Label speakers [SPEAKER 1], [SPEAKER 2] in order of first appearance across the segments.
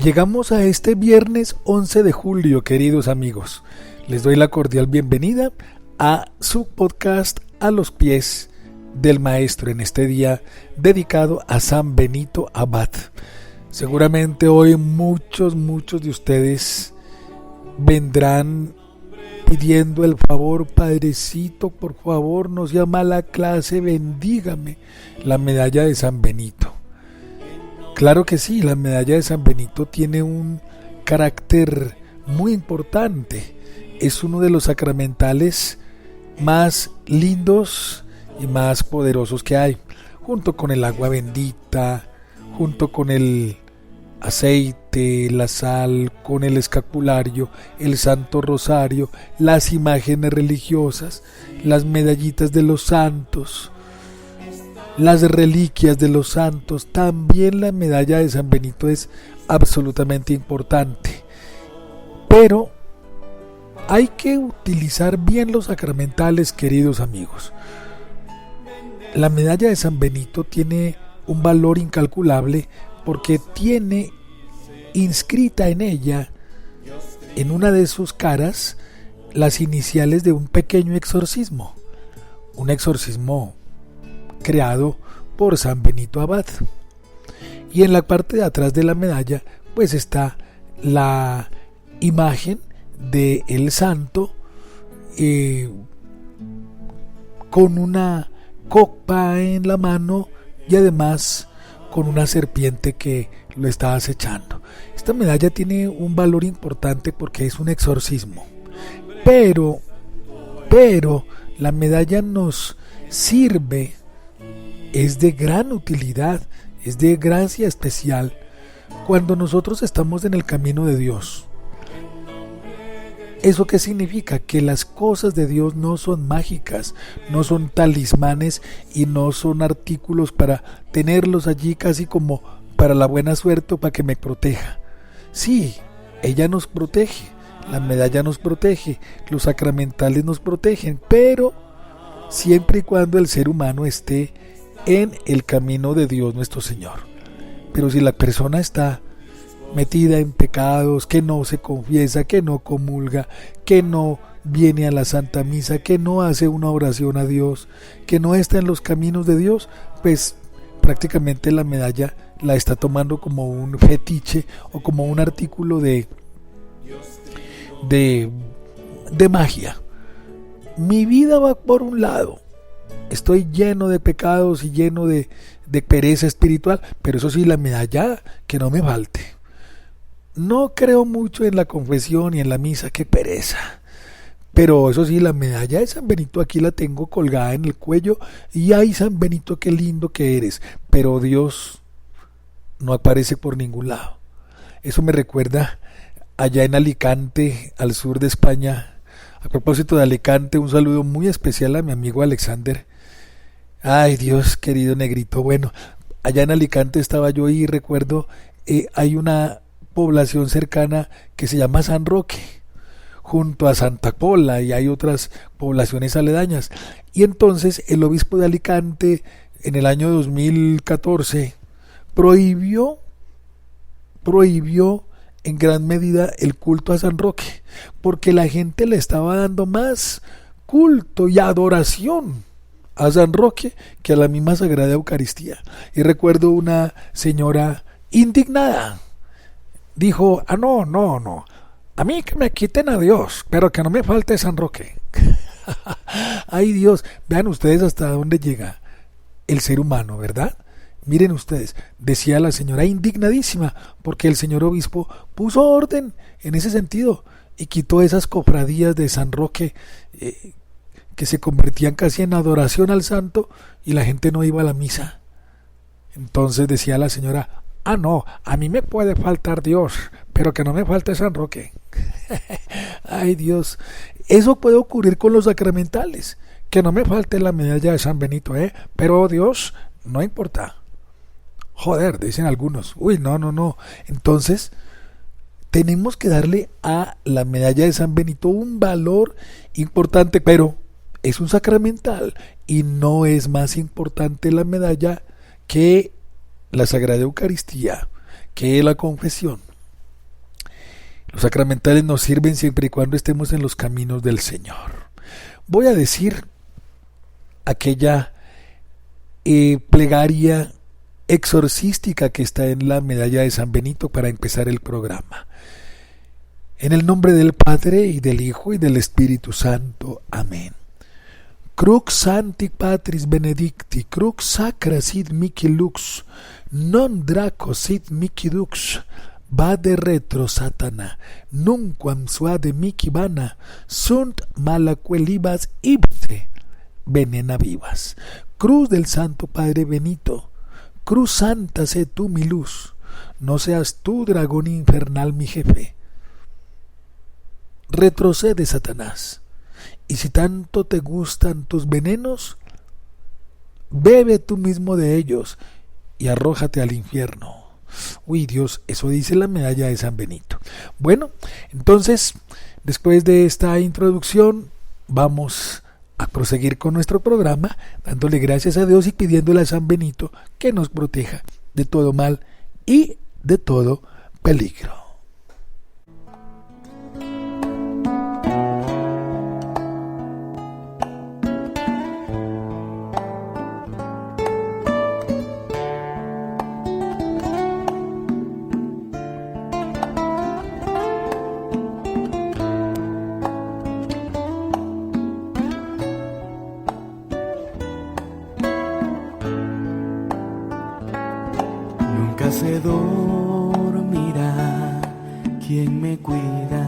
[SPEAKER 1] Llegamos a este viernes 11 de julio, queridos amigos. Les doy la cordial bienvenida a su podcast A los pies del Maestro en este día dedicado a San Benito Abad. Seguramente hoy muchos de ustedes vendrán pidiendo el favor: Padrecito, por favor, no sea mala clase, bendígame la medalla de San Benito. Claro que sí, la medalla de San Benito tiene un carácter muy importante. Es uno de los sacramentales más lindos y más poderosos que hay, junto con el agua bendita, junto con el aceite, la sal, con el escapulario, el Santo Rosario, las imágenes religiosas, las medallitas de los santos, las reliquias de los santos. También la medalla de San Benito es absolutamente importante, pero hay que utilizar bien los sacramentales, queridos amigos. La medalla de San Benito tiene un valor incalculable porque tiene inscrita en ella, en una de sus caras, las iniciales de un pequeño exorcismo, un exorcismo creado por San Benito Abad. Y en la parte de atrás de la medalla pues está la imagen de el santo con una copa en la mano y además con una serpiente que lo está acechando. Esta medalla tiene un valor importante porque es un exorcismo, pero la medalla nos sirve, es de gran utilidad, es de gracia especial cuando nosotros estamos en el camino de Dios. ¿Eso qué significa? Que las cosas de Dios no son mágicas, no son talismanes y no son artículos para tenerlos allí casi como para la buena suerte o para que me proteja. Sí, ella nos protege, la medalla nos protege, los sacramentales nos protegen, pero siempre y cuando el ser humano esté en el camino de Dios nuestro Señor. Pero si la persona está metida en pecados, que no se confiesa, que no comulga, que no viene a la Santa Misa, que no hace una oración a Dios, que no está en los caminos de Dios, pues prácticamente la medalla la está tomando como un fetiche o como un artículo de magia. Mi vida va por un lado, estoy lleno de pecados y lleno de pereza espiritual, pero eso sí, la medalla que no me falte. No creo mucho en la confesión y en la misa, qué pereza. Pero eso sí, la medalla de San Benito aquí la tengo colgada en el cuello y ay, San Benito, qué lindo que eres. Pero Dios no aparece por ningún lado. Eso me recuerda allá en Alicante, al sur de España. A propósito de Alicante, un saludo muy especial a mi amigo Alexander. Ay, Dios, querido negrito. Bueno, allá en Alicante estaba yo y recuerdo, hay una población cercana que se llama San Roque, junto a Santa Pola, y hay otras poblaciones aledañas. Y entonces el obispo de Alicante en el año 2014 prohibió en gran medida el culto a San Roque, porque la gente le estaba dando más culto y adoración a San Roque que a la misma Sagrada Eucaristía. Y recuerdo una señora indignada, dijo: no, a mí que me quiten a Dios, pero que no me falte San Roque. Ay, Dios, vean ustedes hasta dónde llega el ser humano, ¿verdad? Miren ustedes, decía la señora indignadísima porque el señor obispo puso orden en ese sentido y quitó esas cofradías de San Roque que se convertían casi en adoración al santo y la gente no iba a la misa. Entonces decía la señora: no, a mí me puede faltar Dios, pero que no me falte San Roque. Ay, Dios, eso puede ocurrir con los sacramentales, que no me falte la medalla de San Benito, pero Dios, no importa. Joder, dicen algunos. Uy, no. Entonces, tenemos que darle a la medalla de San Benito un valor importante, pero es un sacramental y no es más importante la medalla que la Sagrada Eucaristía, que la confesión. Los sacramentales nos sirven siempre y cuando estemos en los caminos del Señor. Voy a decir aquella plegaria exorcística que está en la medalla de San Benito para empezar el programa. En el nombre del Padre, y del Hijo, y del Espíritu Santo. Amén. Crux Sancti Patris Benedicti, crux sacra sit mihi lux, non draco sit mihi dux, vade retro Satana, nunquam suade mihi vana, sunt malaquelibas ipse venena vivas. Cruz del Santo Padre Benito, cruz santa sé tú mi luz, no seas tú dragón infernal mi jefe. Retrocede, Satanás, y si tanto te gustan tus venenos, bebe tú mismo de ellos y arrójate al infierno. Uy, Dios, eso dice la medalla de San Benito. Bueno, entonces, después de esta introducción, vamos a proseguir con nuestro programa, dándole gracias a Dios y pidiéndole a San Benito que nos proteja de todo mal y de todo peligro.
[SPEAKER 2] Se dormirá quien me cuida,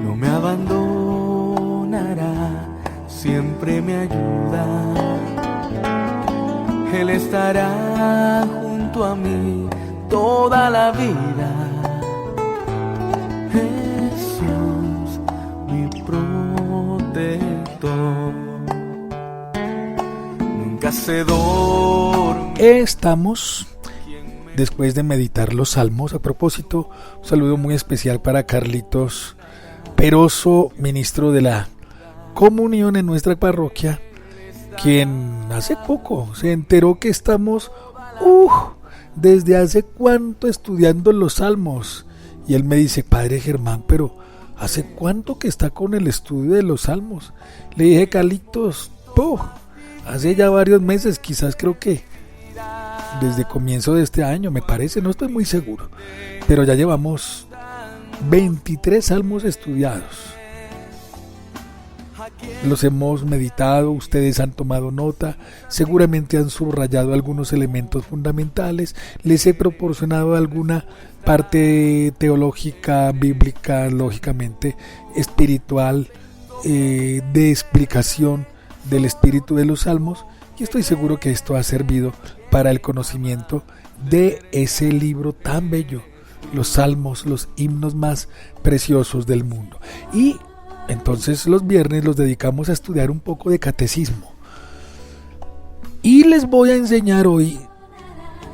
[SPEAKER 2] no me abandonará, siempre me ayuda. Él estará junto a mí toda la vida. Jesús, mi protector, nunca se dormirá.
[SPEAKER 1] Estamos después de meditar los salmos. A propósito, un saludo muy especial para Carlitos Peroso, ministro de la comunión en nuestra parroquia, quien hace poco se enteró que estamos desde hace cuánto estudiando los salmos. Y él me dice: Padre Germán, pero ¿hace cuánto que está con el estudio de los salmos? Le dije: Carlitos, hace ya varios meses, quizás creo que desde comienzo de este año, me parece, no estoy muy seguro, pero ya llevamos 23 salmos estudiados. Los hemos meditado, ustedes han tomado nota, seguramente han subrayado algunos elementos fundamentales, les he proporcionado alguna parte teológica, bíblica, lógicamente espiritual, de explicación del espíritu de los salmos, y estoy seguro que esto ha servido para el conocimiento de ese libro tan bello, los salmos, los himnos más preciosos del mundo. Y entonces los viernes los dedicamos a estudiar un poco de catecismo. Y les voy a enseñar hoy,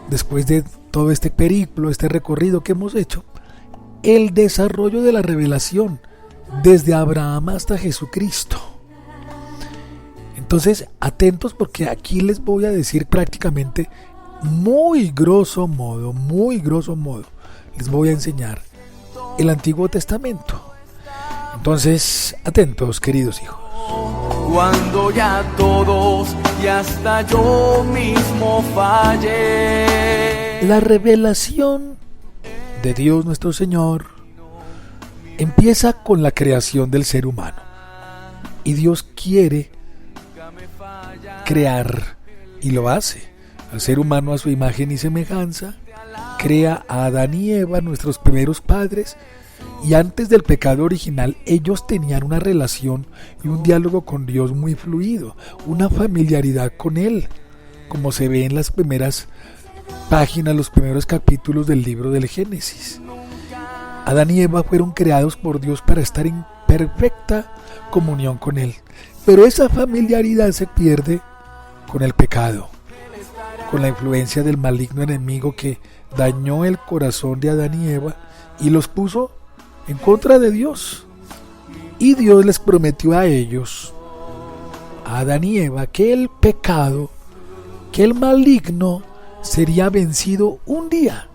[SPEAKER 1] después de todo este periplo, este recorrido que hemos hecho, el desarrollo de la revelación desde Abraham hasta Jesucristo. Entonces, atentos, porque aquí les voy a decir prácticamente muy grosso modo, les voy a enseñar el Antiguo Testamento. Entonces, atentos, queridos hijos.
[SPEAKER 2] Cuando ya todos y hasta yo mismo fallé.
[SPEAKER 1] La revelación de Dios nuestro Señor empieza con la creación del ser humano. Y Dios quiere crear, y lo hace, al ser humano a su imagen y semejanza. Crea a Adán y Eva, nuestros primeros padres, y antes del pecado original ellos tenían una relación y un diálogo con Dios muy fluido, una familiaridad con Él, como se ve en las primeras páginas, los primeros capítulos del libro del Génesis. Adán y Eva fueron creados por Dios para estar en perfecta comunión con Él, pero esa familiaridad se pierde con el pecado, con la influencia del maligno enemigo que dañó el corazón de Adán y Eva y los puso en contra de Dios. Y Dios les prometió a ellos, a Adán y Eva, que el pecado, que el maligno sería vencido un día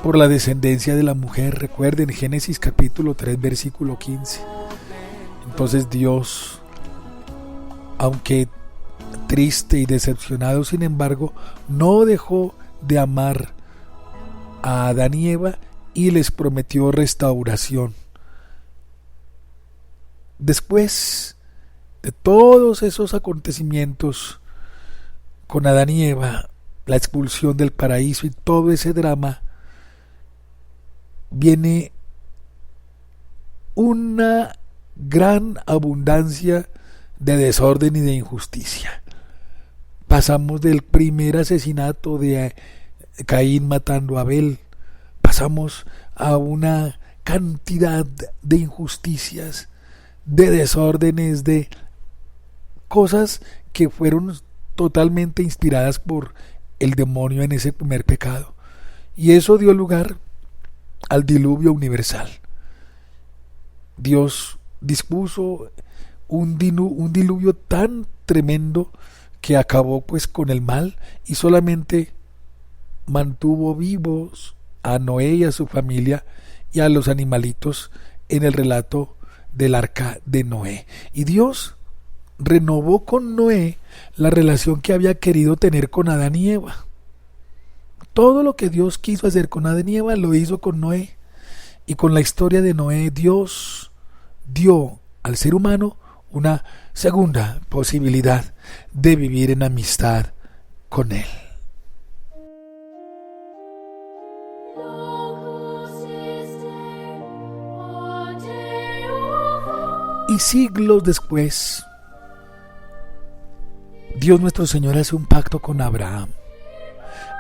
[SPEAKER 1] por la descendencia de la mujer. Recuerden Génesis capítulo 3 versículo 15. Entonces Dios, aunque triste y decepcionado, sin embargo, no dejó de amar a Adán y Eva y les prometió restauración. Después de todos esos acontecimientos con Adán y Eva, la expulsión del paraíso y todo ese drama, viene una gran abundancia de desorden y de injusticia. Pasamos del primer asesinato de Caín matando a Abel, pasamos a una cantidad de injusticias, de desórdenes, de cosas que fueron totalmente inspiradas por el demonio en ese primer pecado. Y eso dio lugar al diluvio universal. Dios dispuso un diluvio tan tremendo que acabó pues con el mal y solamente mantuvo vivos a Noé y a su familia y a los animalitos en el relato del arca de Noé. Y Dios renovó con Noé la relación que había querido tener con Adán y Eva. Todo lo que Dios quiso hacer con Adán y Eva lo hizo con Noé. Y con la historia de Noé, Dios dio al ser humano una segunda posibilidad de vivir en amistad con Él. Y siglos después, Dios nuestro Señor hace un pacto con Abraham.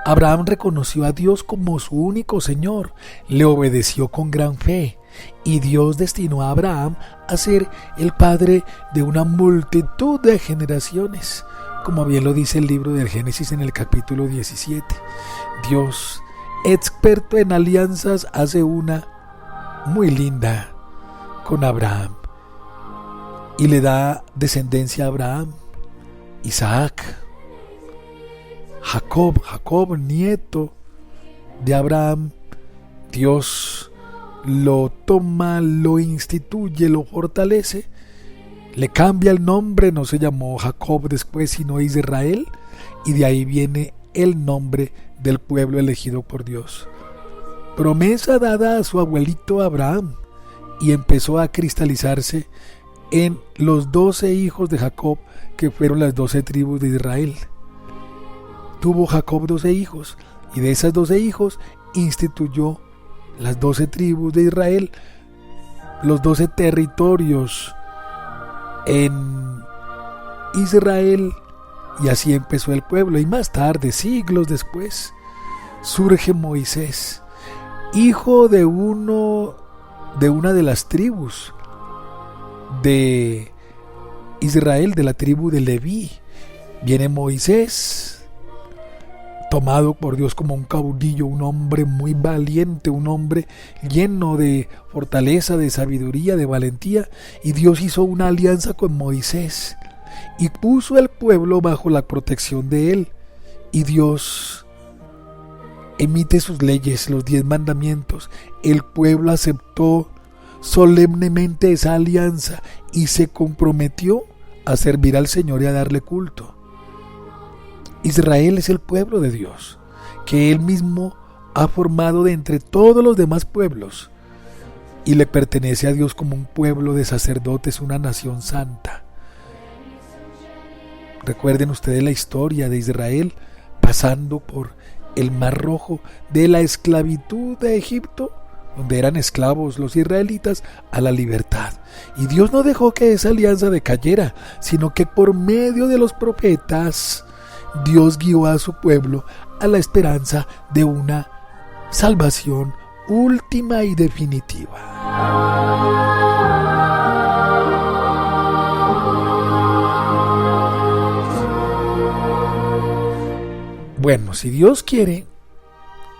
[SPEAKER 1] Abraham reconoció a Dios como su único Señor, le obedeció con gran fe, y Dios destinó a Abraham a ser el padre de una multitud de generaciones, como bien lo dice el libro del Génesis en el capítulo 17. Dios, experto en alianzas, hace una muy linda con Abraham y le da descendencia a Abraham, Isaac, Jacob, nieto de Abraham. Dios lo toma, lo instituye, lo fortalece, le cambia el nombre, no se llamó Jacob después sino Israel, y de ahí viene el nombre del pueblo elegido por Dios. Promesa dada a su abuelito Abraham, y empezó a cristalizarse en los 12 hijos de Jacob, que fueron las 12 tribus de Israel. Tuvo Jacob 12 hijos, y de esas 12 hijos instituyó las 12 tribus de Israel, los 12 territorios en Israel, y así empezó el pueblo. Y más tarde, siglos después, surge Moisés, hijo de una de las tribus de Israel, de la tribu de Leví. Viene Moisés, tomado por Dios como un caudillo, un hombre muy valiente, un hombre lleno de fortaleza, de sabiduría, de valentía, y Dios hizo una alianza con Moisés y puso al pueblo bajo la protección de él, y Dios emite sus leyes, los 10 mandamientos. El pueblo aceptó solemnemente esa alianza y se comprometió a servir al Señor y a darle culto. Israel es el pueblo de Dios, que Él mismo ha formado de entre todos los demás pueblos, y le pertenece a Dios como un pueblo de sacerdotes, una nación santa. Recuerden ustedes la historia de Israel pasando por el Mar Rojo, de la esclavitud de Egipto, donde eran esclavos los israelitas, a la libertad. Y Dios no dejó que esa alianza decayera, sino que por medio de los profetas Dios guió a su pueblo a la esperanza de una salvación última y definitiva. Bueno, si Dios quiere,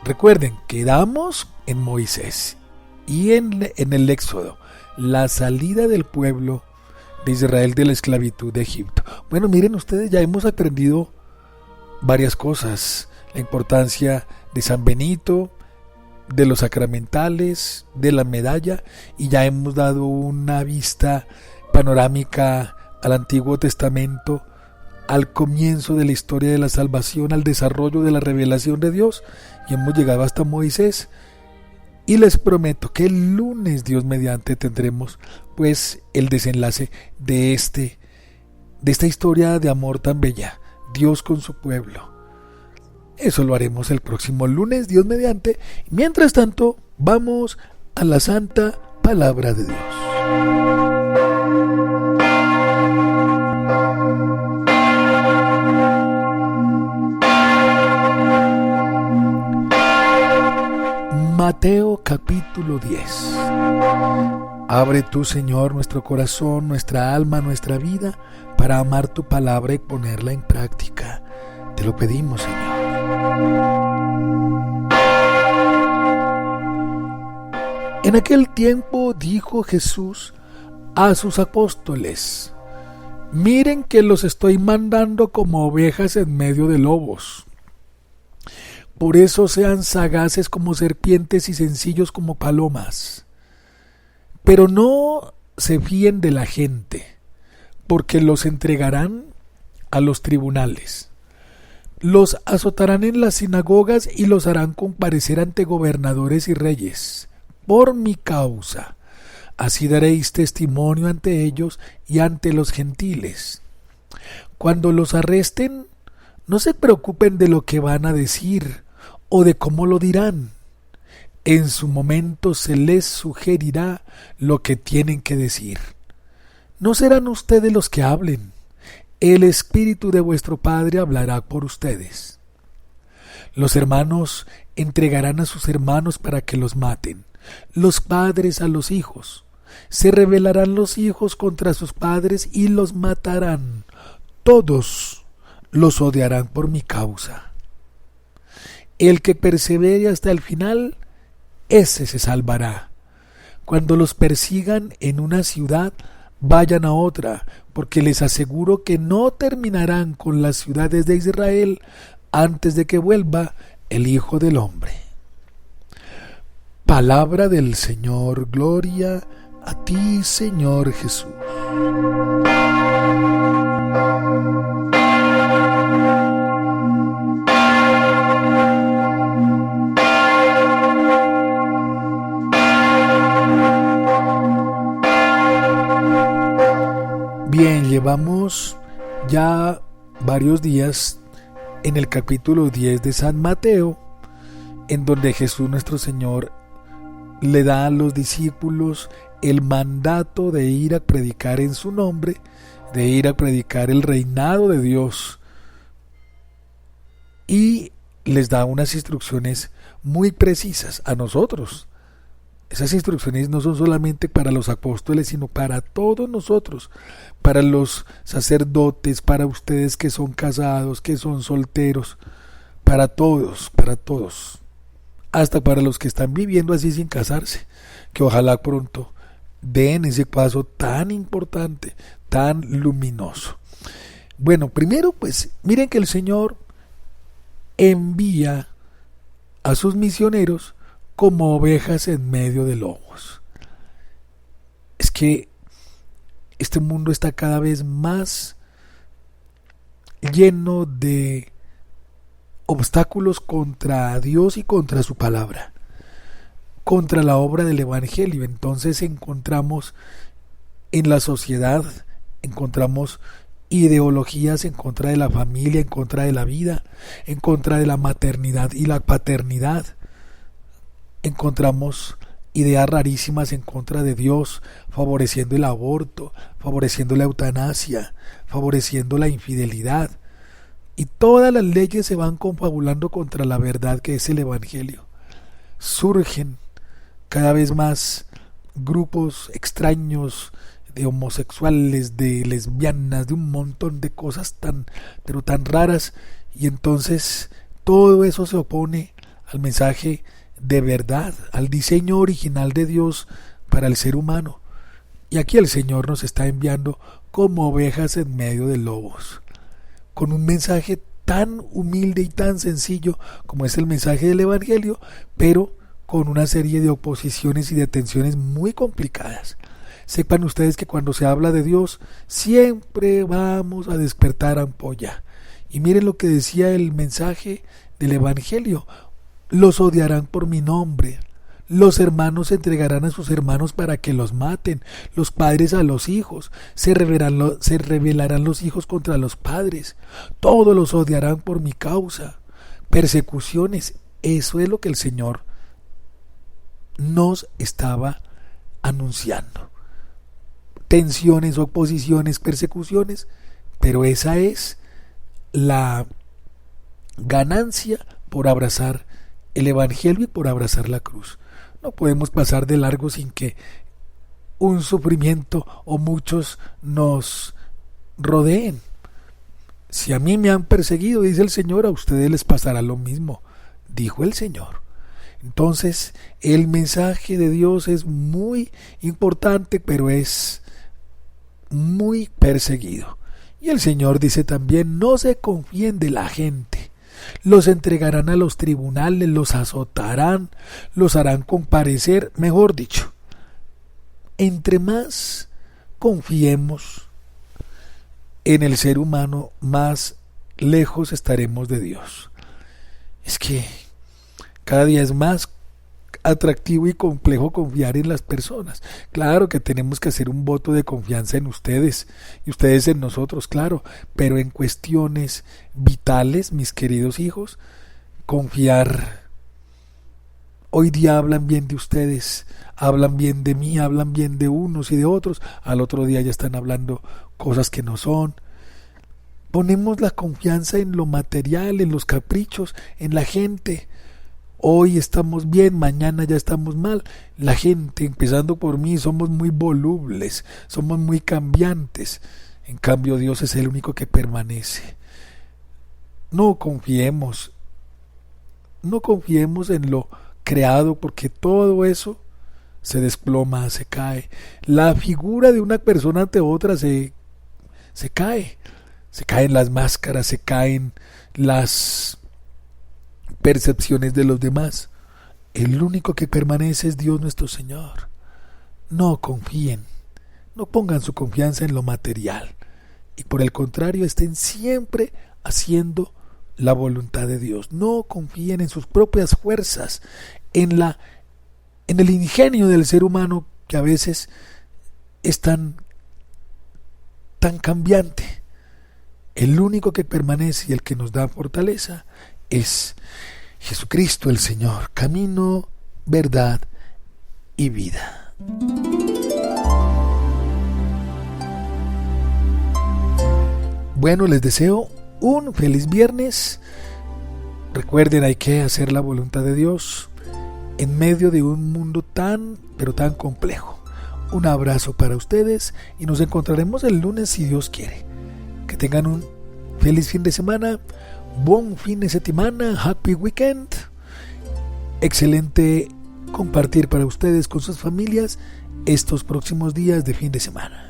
[SPEAKER 1] recuerden, quedamos en Moisés y en el Éxodo. la salida del pueblo de Israel de la esclavitud de Egipto. Bueno, miren ustedes, ya hemos aprendido varias cosas. La importancia de San Benito, de los sacramentales, de la medalla, y ya hemos dado una vista panorámica al Antiguo Testamento, al comienzo de la historia de la salvación, al desarrollo de la revelación de Dios, y hemos llegado hasta Moisés. Y les prometo que el lunes, Dios mediante, tendremos pues el desenlace de esta historia de amor tan bella, Dios con su pueblo. Eso lo haremos el próximo lunes, Dios mediante. Mientras tanto, vamos a la santa palabra de Dios. Mateo capítulo 10. Abre tú, Señor, nuestro corazón, nuestra alma, nuestra vida, para amar tu palabra y ponerla en práctica. Te lo pedimos, Señor. En aquel tiempo dijo Jesús a sus apóstoles: miren que los estoy mandando como ovejas en medio de lobos. Por eso sean sagaces como serpientes y sencillos como palomas. Pero no se fíen de la gente, porque los entregarán a los tribunales. Los azotarán en las sinagogas y los harán comparecer ante gobernadores y reyes, por mi causa. Así daréis testimonio ante ellos y ante los gentiles. Cuando los arresten, no se preocupen de lo que van a decir o de cómo lo dirán. En su momento se les sugerirá lo que tienen que decir. No serán ustedes los que hablen. El Espíritu de vuestro Padre hablará por ustedes. Los hermanos entregarán a sus hermanos para que los maten, los padres a los hijos. Se rebelarán los hijos contra sus padres y los matarán. Todos los odiarán por mi causa. El que persevere hasta el final, ese se salvará. Cuando los persigan en una ciudad, vayan a otra, porque les aseguro que no terminarán con las ciudades de Israel antes de que vuelva el Hijo del Hombre. Palabra del Señor, gloria a ti, Señor Jesús. Bien, llevamos ya varios días en el capítulo 10 de San Mateo, en donde Jesús nuestro Señor le da a los discípulos el mandato de ir a predicar en su nombre, de ir a predicar el reinado de Dios, y les da unas instrucciones muy precisas a nosotros. Esas instrucciones no son solamente para los apóstoles, sino para todos nosotros, para los sacerdotes, para ustedes que son casados, que son solteros, para todos, hasta para los que están viviendo así sin casarse, que ojalá pronto den ese paso tan importante, tan luminoso. Bueno, primero pues miren que el Señor envía a sus misioneros como ovejas en medio de lobos. Es que este mundo está cada vez más lleno de obstáculos contra Dios y contra su palabra, contra la obra del Evangelio. Entonces encontramos en la sociedad, encontramos ideologías en contra de la familia, en contra de la vida, en contra de la maternidad y la paternidad. Encontramos ideas rarísimas en contra de Dios, favoreciendo el aborto, favoreciendo la eutanasia, favoreciendo la infidelidad. Y todas las leyes se van confabulando contra la verdad que es el Evangelio. Surgen cada vez más grupos extraños de homosexuales, de lesbianas, de un montón de cosas pero tan raras, y entonces todo eso se opone al mensaje de verdad, al diseño original de Dios para el ser humano. Y aquí el Señor nos está enviando como ovejas en medio de lobos, con un mensaje tan humilde y tan sencillo como es el mensaje del Evangelio, pero con una serie de oposiciones y de tensiones muy complicadas. Sepan ustedes que cuando se habla de Dios, siempre vamos a despertar ampolla. Y miren lo que decía el mensaje del Evangelio: los odiarán por mi nombre. Los hermanos entregarán a sus hermanos para que los maten, los padres a los hijos, se rebelarán los hijos contra los padres, todos los odiarán por mi causa. Persecuciones, eso es lo que el Señor nos estaba anunciando. Tensiones, oposiciones, persecuciones, pero esa es la ganancia por abrazar el Evangelio y por abrazar la cruz. No podemos pasar de largo sin que un sufrimiento o muchos nos rodeen. Si a mí me han perseguido, dice el Señor, a ustedes les pasará lo mismo, dijo el Señor. Entonces, el mensaje de Dios es muy importante, pero es muy perseguido. Y el Señor dice también: no se confíen de la gente. Los entregarán a los tribunales, los azotarán, los harán comparecer. Mejor dicho, entre más confiemos en el ser humano, más lejos estaremos de Dios. Es que cada día es más atractivo y complejo confiar en las personas. Claro que tenemos que hacer un voto de confianza en ustedes y ustedes en nosotros, claro, pero en cuestiones vitales, mis queridos hijos, confiar. Hoy día hablan bien de ustedes, hablan bien de mí, hablan bien de unos y de otros, al otro día ya están hablando cosas que no son. Ponemos la confianza en lo material, en los caprichos, en la gente. Hoy estamos bien, mañana ya estamos mal. La gente, empezando por mí, somos muy volubles, somos muy cambiantes. En cambio, Dios es el único que permanece. No confiemos en lo creado, porque todo eso se desploma, se cae. La figura de una persona ante otra se cae. Se caen las máscaras, se caen las percepciones de los demás. El único que permanece es Dios nuestro Señor. No confíen, no pongan su confianza en lo material, y por el contrario estén siempre haciendo la voluntad de Dios. No confíen en sus propias fuerzas, en el ingenio del ser humano, que a veces es tan cambiante. El único que permanece y el que nos da fortaleza es Jesucristo el Señor, camino, verdad y vida. Bueno, les deseo un feliz viernes. Recuerden, hay que hacer la voluntad de Dios en medio de un mundo tan, pero tan complejo. Un abrazo para ustedes y nos encontraremos el lunes si Dios quiere. Que tengan un feliz fin de semana, buen fin de semana, happy weekend. Excelente compartir para ustedes con sus familias estos próximos días de fin de semana.